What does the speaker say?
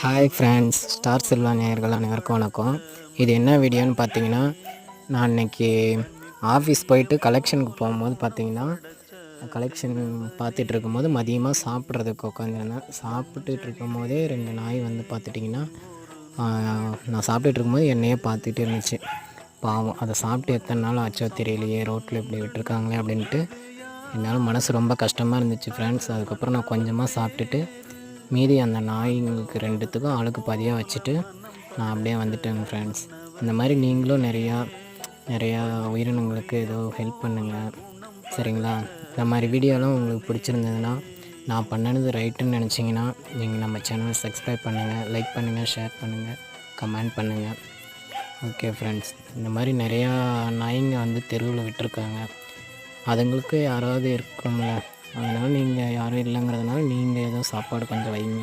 Hi friends, star Selva நேயர்கள் அனைவருக்கும் வணக்கம். இது என்ன வீடியோன்னு பார்த்தீங்கன்னா, நான் இன்றைக்கி ஆஃபீஸ் போயிட்டு கலெக்ஷனுக்கு போகும்போது பார்த்தீங்கன்னா, கலெக்ஷன் பார்த்துட்டு இருக்கும்போது மதியமாக சாப்பிட்றதுக்கு உட்காந்துருந்தேன். சாப்பிட்டுட்டு இருக்கும்போதே 2 நாய் வந்து பார்த்துட்டிங்கன்னா, நான் சாப்பிட்டுட்டு இருக்கும்போது என்னையே பார்த்துட்டு இருந்துச்சு. பாவம், அதை சாப்பிட்டு எத்தனை நாள் ஆச்சோ தெரியலையே, ரோட்டில் இப்படி விட்டுருக்காங்களே அப்படின்ட்டு என்னால் மனசு ரொம்ப கஷ்டமாக இருந்துச்சு ஃப்ரெண்ட்ஸ். அதுக்கப்புறம் நான் கொஞ்சமாக சாப்பிட்டுட்டு மீதி அந்த நாய்ங்களுக்கு 2த்துக்கும் ஆளுக்கு பாதியாக வச்சுட்டு நான் அப்படியே வந்துட்டேங்க ஃப்ரெண்ட்ஸ். இந்த மாதிரி நீங்களும் நிறையா உயிரினங்களுக்கு ஏதோ ஹெல்ப் பண்ணுங்கள், சரிங்களா? இந்த மாதிரி வீடியோலாம் உங்களுக்கு பிடிச்சிருந்ததுன்னா, நான் பண்ணது ரைட்டுன்னு நினச்சிங்கன்னா நீங்கள் நம்ம சேனலை சப்ஸ்கிரைப் பண்ணுங்கள், லைக் பண்ணுங்கள், ஷேர் பண்ணுங்கள், கமெண்ட் பண்ணுங்கள். ஓகே ஃப்ரெண்ட்ஸ், இந்த மாதிரி நிறையா நாய்ங்க வந்து தெருவில் விட்டுருக்காங்க. அதுங்களுக்கு யாராவது இருக்கும்ல, அதனால் நீங்கள் யாரும் இல்லைங்கிறதுனால நீங்கள் ஏதோ சாப்பாடு கொஞ்சம் வைங்க.